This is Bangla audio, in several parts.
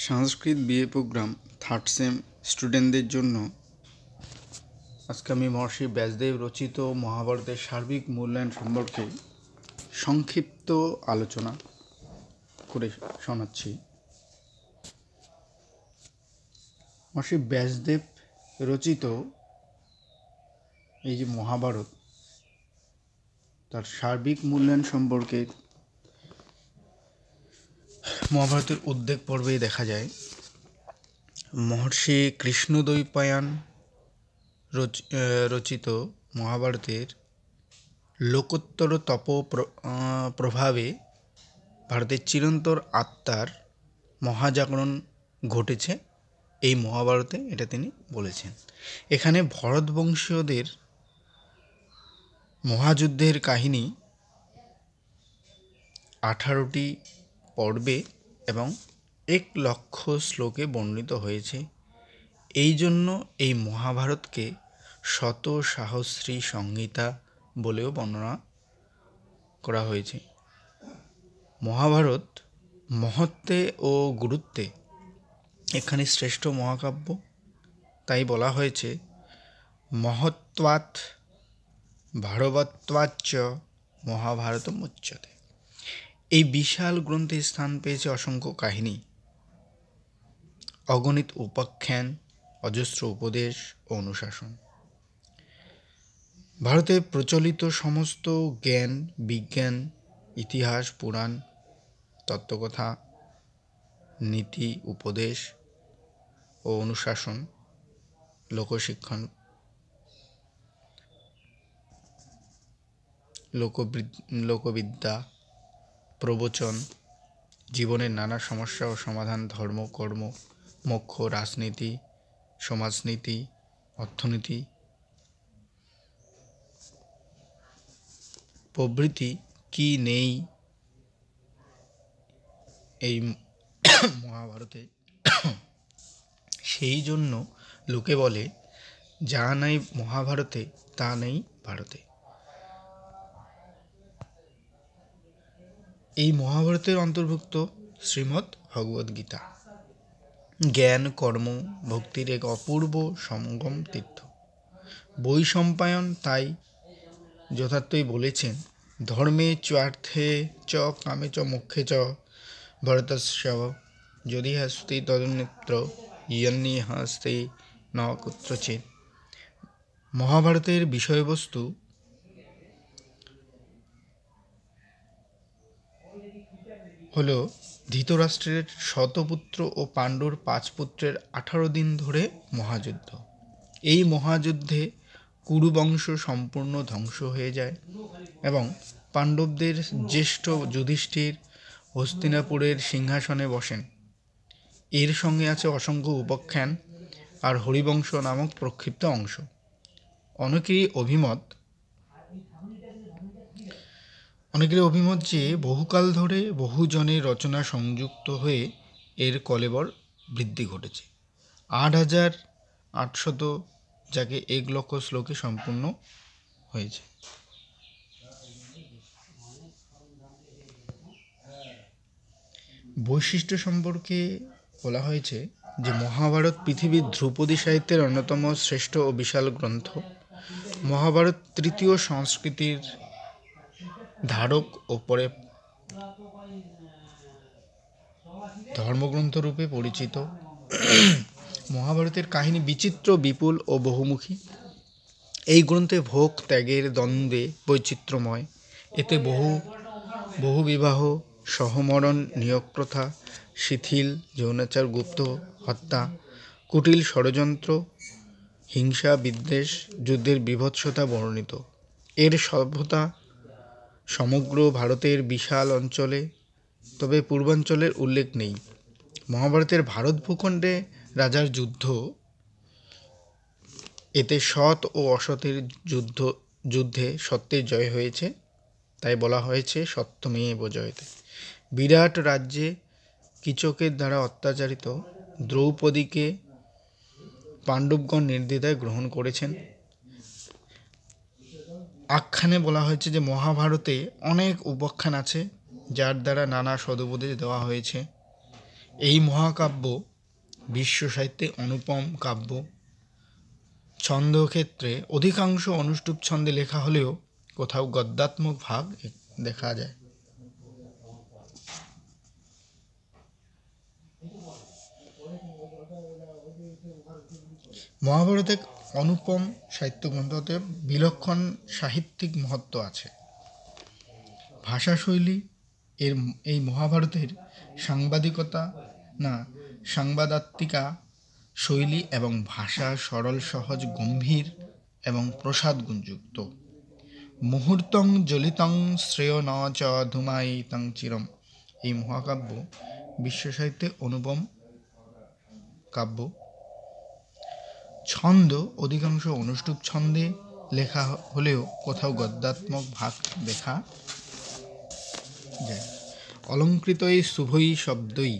সংস্কৃত বিএ প্রোগ্রাম থার্ড সেম স্টুডেন্টদের জন্য আজকে আমি মহর্ষি ব্যাসদেব রচিত মহাভারতের সার্বিক মূল্যায়ন সম্পর্কে সংক্ষিপ্ত আলোচনা করে শোনাচ্ছি। মহর্ষি ব্যাসদেব রচিত এই যে মহাভারত, তার সার্বিক মূল্যায়ন সম্পর্কে মহাভারতের উদ্বেগ পর্বেই দেখা যায়। মহর্ষি কৃষ্ণদ্বৈপায়ন রচিত মহাভারতের লোকোত্তর তপ প্রভাবে ভারতের চিরন্তর আত্মার মহাজাগরণ ঘটেছে এই মহাভারতে, এটা তিনি বলেছেন। এখানে ভরতবংশীয়দের মহাযুদ্ধের কাহিনী 18টি পর্বে এবং 1,00,000 শ্লোকে বর্ণিত হয়েছে। এই জন্য এই মহাভারতকে শত সাহস্রী সংহিতা বলেও বর্ণনা করা হয়েছে। মহাভারত মহত্বে ও গুরুত্বে এখানে শ্রেষ্ঠ মহাকাব্য, তাই বলা হয়েছে মহত্বাৎ ভারবত্বাচ্চ মহাভারতম উচ্যতে। এই বিশাল গ্রন্থে স্থান পেয়েছে অসংখ্য কাহিনী, অগণিত উপাখ্যান, অজস্র উপদেশ ও অনুশাসন। ভারতে প্রচলিত সমস্ত জ্ঞান, বিজ্ঞান, ইতিহাস, পুরাণ, তত্ত্বকথা, নীতি, উপদেশ ও অনুশাসন, লোকশিক্ষণ, লোকবিদ্যা, প্রবচন, জীবনের নানা সমস্যা ও সমাধান, ধর্ম, কর্ম, মোক্ষ, রাজনীতি, সমাজনীতি, অর্থনীতি প্রভৃতি কি নেই এই মহাভারতে। সেই জন্য লোকে বলে, যা নাই মহাভারতে তা নেই ভারতে। এই মহাভারতের অন্তর্ভুক্ত শ্রীমদ্ ভগবদ্গীতা জ্ঞান, কর্ম, ভক্তির এক অপূর্ব সঙ্গম তীর্থ। বৈশম্পায়ন তাই যথার্থই বলেছেন, ধর্মে চার্থে চ কামে চ মোক্ষে চ ভরতস্য যদি হস্তি তদন্যত্র ইয়ন্নি হস্তি ন কুত্রচিৎ। মহাভারতের বিষয়বস্তু হল ধৃতরাষ্ট্রের শতপুত্র ও পাণ্ডুর 5 পুত্রের 18 দিন ধরে মহাযুদ্ধ। এই মহাযুদ্ধে কুরুবংশ সম্পূর্ণ ধ্বংস হয়ে যায় এবং পাণ্ডবদের জ্যেষ্ঠ যুধিষ্ঠির হস্তিনাপুরের সিংহাসনে বসেন। এর সঙ্গে আছে অসংখ্য উপাখ্যান আর হরিবংশ নামক প্রক্ষিপ্ত অংশ। অনেকেরই অভিমত যে বহুকাল ধরে বহুজনের রচনা সংযুক্ত হয়ে এর কলেবর বৃদ্ধি ঘটেছে। 8,800 যাকে 1,00,000 শ্লোকে সম্পূর্ণ হয়েছে। বৈশিষ্ট্য সম্পর্কে বলা হয়েছে যে মহাভারত পৃথিবীর ধ্রুপদী সাহিত্যের অন্যতম শ্রেষ্ঠ ও বিশাল গ্রন্থ। মহাভারত তৃতীয় সংস্কৃতির ধারক ও পরে ধর্মগ্রন্থ রূপে পরিচিত। মহাভারতের কাহিনী বিচিত্র, বিপুল ও বহুমুখী। এই গ্রন্থে ভোগ ত্যাগের দ্বন্দ্বে বৈচিত্র্যময়। এতে বহু বিবাহ, সহমরণ, নিয়োগ প্রথা, শিথিল যৌনাচার, গুপ্ত হত্যা, কুটিল ষড়যন্ত্র, হিংসা, বিদ্বেষ, যুদ্ধের বীভৎসতা বর্ণিত। এর সভ্যতা সমগ্র ভারতের বিশাল অঞ্চলে, তবে পূর্বাঞ্চলের উল্লেখ নেই। মহাভারতের ভারত ভূখণ্ডে রাজার যুদ্ধ, এতে সৎ ও অসতের যুদ্ধে সত্যের জয় হয়েছে, তাই বলা হয়েছে সত্যমেব জয়তে। বিরাট রাজ্যে কীচকের দ্বারা অত্যাচারিত দ্রৌপদীকে পাণ্ডবগণ নির্দ্বিধায় গ্রহণ করেছেন। আখ্যানে বলা হয়েছে যে মহাভারতে অনেক উপাখ্যান আছে যার দ্বারা নানা সদুপদেশ দেওয়া হয়েছে। এই মহাকাব্য বিশ্ব সাহিত্যে অনুপম কাব্য। ছন্দ ক্ষেত্রে অধিকাংশ অনুষ্টুপ ছন্দে লেখা হলেও কোথাও গদ্যাত্মক ভাগ দেখা যায়। মহাভারত এক অনুপম সাহিত্য গ্রন্থতে বিলক্ষণ সাহিত্যিক মহত্ব আছে। ভাষাশৈলী এই মহাভারতের সাংবাদিকা শৈলী এবং ভাষা সরল সহজ গম্ভীর এবং প্রসাদ গুণযুক্ত। মুহূর্তং জ্বলিতং শ্রেয় ন চ ধূমায়িতং চিরম, এই মহাকাব্য বিশ্ব সাহিত্যে অনুপম কাব্য। ছন্দ অধিকাংশ অনুষ্টুপ ছন্দে লেখা হলেও কোথাও গদ্যাত্মক ভাগ দেখা যায়। অলঙ্কৃতৈ শুভৈ শব্দৈ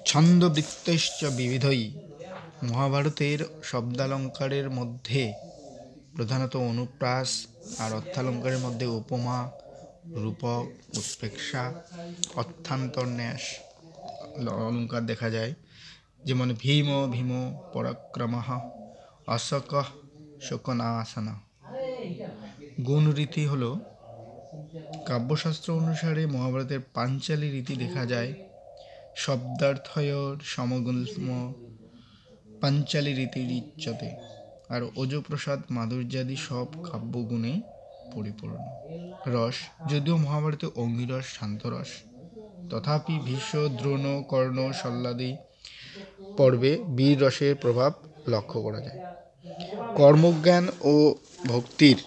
ছন্দবৃত্তৈশ্চ বিবিধৈ, মহাভারতের শব্দালঙ্কারের মধ্যে প্রধানত অনুপ্রাস আর অর্থালঙ্কারের মধ্যে উপমা, রূপক, উৎপ্রেক্ষা, অর্থান্তরন্যাস অলঙ্কার দেখা যায়। যেমন ভীম ভীম পরাক্রমঃ, অশোক শোকনাশন। গুণরীতি হল কাব্যশাস্ত্র অনুসারে মহাভারতের পাঞ্চালী রীতি দেখা যায়। শব্দার্থয়োর সমগুল্ম পাঞ্চালী রীতিরিচ্যতে। আর ওজপ্রসাদ মাধুর্যাদি সব কাব্যগুণে পরিপূর্ণ। রস, যদিও মহাভারতে অঙ্গিরস শান্তরস, তথাপি ভীষ্ম, দ্রোণ, কর্ণ, শল্যাদি পর্বে বীর রসের প্রভাব লক্ষ্য করা যায়। কর্মজ্ঞান ও ভক্তির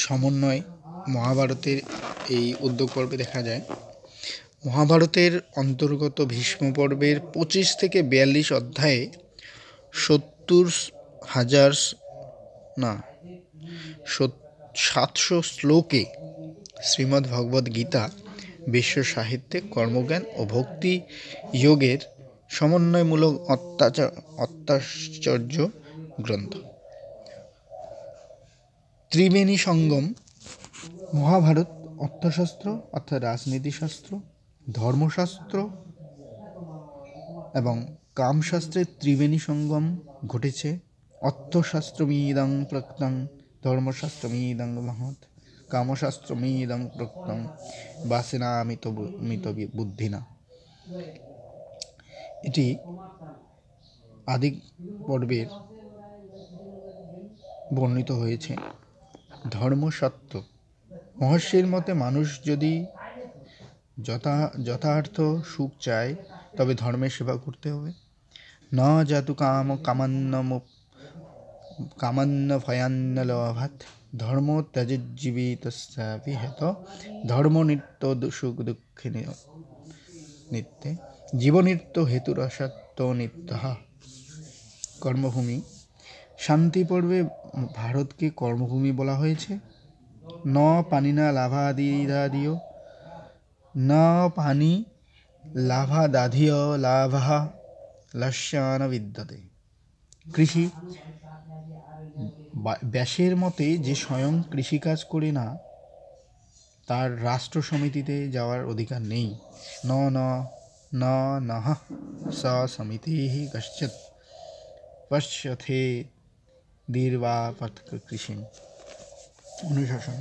সমন্বয় মহাভারতের এই উদ্যোগ পর্বে দেখা যায়। মহাভারতের অন্তর্গত ভীষ্ম পর্বের 25 থেকে 42 অধ্যায়ে 700 শ্লোকে শ্রীমদ্ ভগবদ্ গীতা বিশ্ব সাহিত্যে কর্মজ্ঞান ও ভক্তি যোগের সমন্বয়মূলক অত্যাশ্চর্য গ্রন্থ। ত্রিবেণী সঙ্গম। মহাভারত অর্থশাস্ত্র অর্থাৎ রাজনীতিশাস্ত্র, ধর্মশাস্ত্র এবং কামশাস্ত্রের ত্রিবেণী সঙ্গম ঘটেছে। অর্থশাস্ত্রমিদং প্রক্তং, ধর্মশাস্ত্রমিদং মহৎ, কামশাস্ত্রমিদং প্রক্তং বাসেনামিত বুদ্ধিনা। এটি আদি পর্বের বর্ণিত হয়েছে। ধর্মসত্য। মহর্ষির মতে মানুষ যদি যথার্থ সুখ চায় তবে ধর্মের সেবা করতে হবে। ন জাতু কামান্ন ভয়ান্ন লভাত, ধর্ম ত্যাজীবিতস্যাপি হেত, ধর্ম নিত্য সুখ দুঃখে নিত্যে, জীবনিত্য হেতুরসত্য নিত্য। কর্মভূমি। শান্তি পর্বে ভারতকে কর্মভূমি বলা হয়েছে। ন পানিনা লাভাদিদাদিও, ন পানি লাভাদাধিও লাভঃ লস্যান বিদ্যতে। কৃষি। ব্যাসের মতে যে স্বয়ং কৃষিকাজ করে না তার রাষ্ট্র সমিতিতে যাওয়ার অধিকার নেই। নঃ স সমিতিঃ কশ্চিৎ পশ্যথে দীর্বাপৎ কৃষিম। অনুশাসন।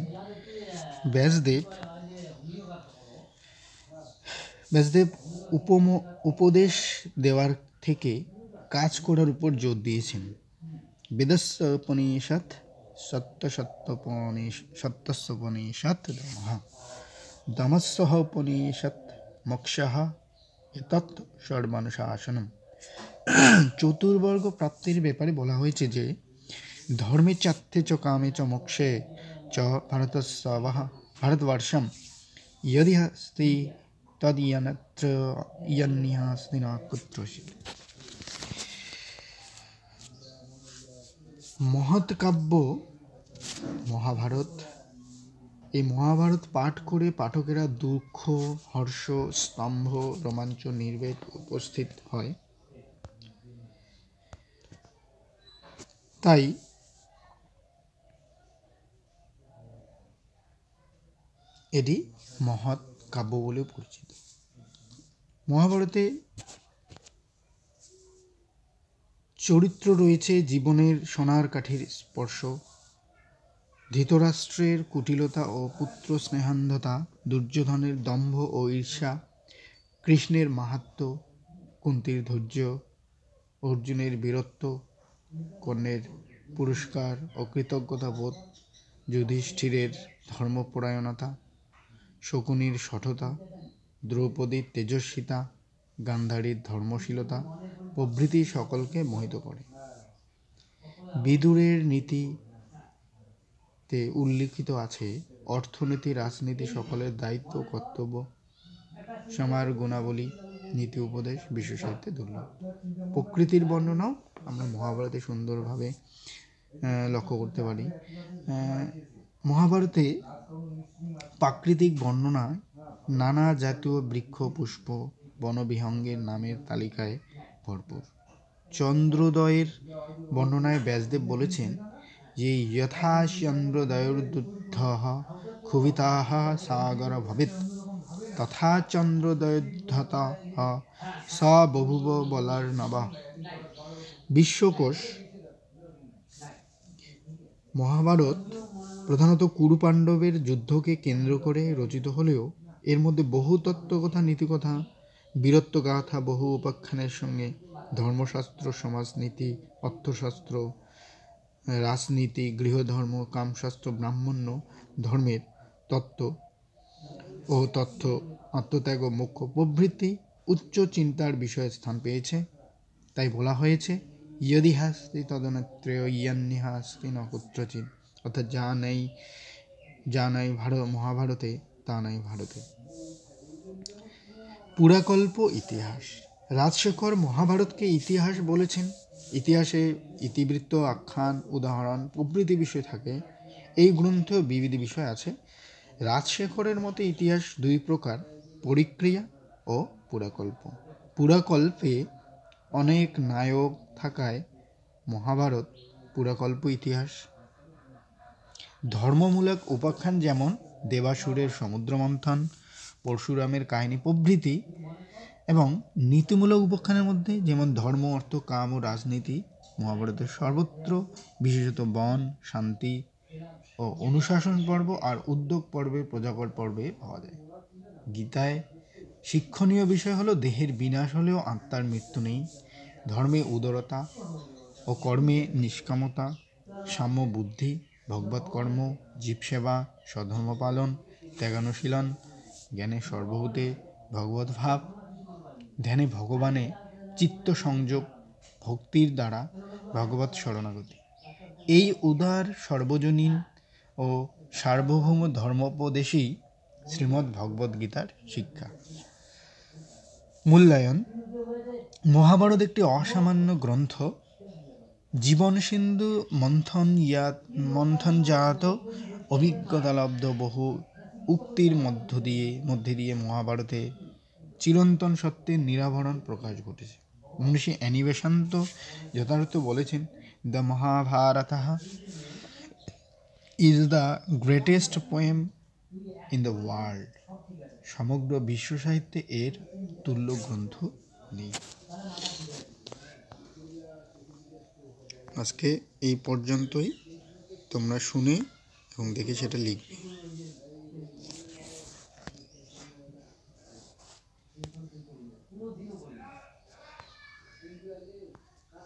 ব্যাসদেব উপদেশ দেওয়ার থেকে কাজ করার উপর জোর দিয়েছেন। বেদস্য উপনিষৎ সত্যস্যোপনিষৎ দমস্যঃ উপনিষৎ মোক্ষঃ এতৎ সর্বানুশাসনম। চতুর্বর্গ প্রাপ্তির ব্যাপারে বলা হয়েছে যে ধর্মে চার্থে চ কামে চ মোক্ষে চ ভারতবর্ষম যদিহাস্তি তদ্যন্যত্র ইয়ন্যাস্তি ন কুত্রচিৎ। মহৎ কাব্য মহাভারত। এই মহাভারত পাঠ করে পাঠকেরা দুঃখ, হর্ষ, স্তম্ভ, রোমাঞ্চ, নির্বেদ উপস্থিত হয়। তাই এটি মহৎ কাব্য বলে পরিচিত। মহাভারতে চরিত্র রয়েছে জীবনের সোনার কাঠির স্পর্শ, ধৃতরাষ্ট্রের কুটিলতা ও পুত্র স্নেহান্ধতা, দুর্যোধনের দম্ভ ও ঈর্ষা, কৃষ্ণের মাহাত্ম্য, কুন্তীর ধৈর্য, অর্জুনের বীরত্ব, কর্ণের পুরস্কার ও কৃতজ্ঞতা বোধ, যুধিষ্ঠিরের ধর্মপরায়ণতা, শকুনির সঠতা, দ্রৌপদীর তেজস্বিতা, গান্ধারীর ধর্মশীলতা প্রভৃতি সকলকে মোহিত করে। বিদুরের নীতিতে উল্লিখিত আছে অর্থনীতি, রাজনীতি সকলের দায়িত্ব কর্তব্য, সময়ের গুণাবলী, নীতি উপদেশ বিশ্ব সাহিত্যে দুর্লভ। প্রকৃতির বর্ণনাও আমরা মহাভারতে সুন্দরভাবে লক্ষ্য করতে পারি। মহাভারতে প্রাকৃতিক বর্ণনায় নানা জাতীয় বৃক্ষ, পুষ্প, বনবিহঙ্গের নামের তালিকায় ভরপুর। চন্দ্রোদয়ের বর্ণনায় ব্যাসদেব বলেছেন যে যথা চন্দ্রোদয়োর্দুদ্ধঃ ক্ষুভিতাঃ সাগর ভবেৎ তথা চন্দ্রোদয়োদ্ধতঃ স বভূব বলার্ণবঃ। বিশ্বকোষ। মহাভারত প্রধানত কুরুপাণ্ডবের যুদ্ধকে কেন্দ্র করে রচিত হলেও এর মধ্যে বহু তত্ত্বকথা, নীতিকথা, বীরত্বগাথা, বহু উপাখ্যানের সঙ্গে ধর্মশাস্ত্র, সমাজনীতি, অর্থশাস্ত্র, রাজনীতি, গৃহধর্ম, কামশাস্ত্র, ব্রাহ্মণ্য ধর্মের তত্ত্ব ও তথ্য, আত্মত্যাগ ও মোক্ষ প্রভৃতি উচ্চ চিন্তার বিষয়ে স্থান পেয়েছে। তাই বলা হয়েছে ইয়দি হাস্তি তদনত্রেয় ইয়ান্নিহ হাস্তি ন কুত্রচিৎ, অর্থাৎ যা নাই মহাভারতে তা নাই ভারতে। পুরাকল্প ইতিহাস। রাজশেখর মহাভারতকে ইতিহাস বলেছেন। ইতিহাসে ইতিবৃত্ত, আখ্যান, উদাহরণ প্রভৃতি বিষয় থাকে। এই গ্রন্থেও বিবিধ বিষয় আছে। রাজশেখরের মতে ইতিহাস দুই প্রকার, পরিক্রিয়া ও পুরাকল্প। পুরাকল্পে অনেক নায়ক থাকায় মহাভারত পুরাকল্প ইতিহাস। ধর্মমূলক উপাখ্যান যেমন দেবাসুরের সমুদ্র মন্থন, পরশুরামের কাহিনী প্রভৃতি, এবং নীতিমূলক উপাখ্যানের মধ্যে যেমন ধর্ম, অর্থ, কাম ও রাজনীতি মহাভারতের সর্বত্র, বিশেষত বন, শান্তি ও অনুশাসন পর্ব আর উদ্যোগ পর্বে, প্রজাকর পর্বে পাওয়া যায়। গীতায় শিক্ষণীয় বিষয় হলো দেহের বিনাশ হলেও আত্মার মৃত্যু নেই, ধর্মে উদারতা ও কর্মে নিষ্কামতা, সাম্য বুদ্ধি, ভগবৎ কর্ম, জীবসেবা, স্বধর্ম পালন, ত্যাগানুশীলন, জ্ঞানে সর্বভূতে ভগবৎ ভাব, ধ্যানে ভগবানে চিত্ত সংযোগ, ভক্তির দ্বারা ভগবৎ শরণাগতি। এই উদার, সর্বজনীন ও সার্বভৌম ধর্মোপদেশই শ্রীমদ্ ভগবদ্ গীতার শিক্ষা। মূল্যায়ন। মহাভারত একটি অসামান্য গ্রন্থ। জীবন সিন্ধু মন্থনজাত অভিজ্ঞতালব্ধ বহু উক্তির মধ্যে দিয়ে মহাভারতে চিরন্তন সত্যের নিরাভরণ প্রকাশ ঘটেছে। মনীষী অ্যানি বেসান্ত যথার্থ বলেছেন, the Mahabharata is the greatest poem in the world. সমগ্র বিশ্ব সাহিত্যে এর তুল্য গ্রন্থ নেই। আজকে এই পর্যন্তই। তোমরা শুনে এবং দেখে সেটা লিখবে।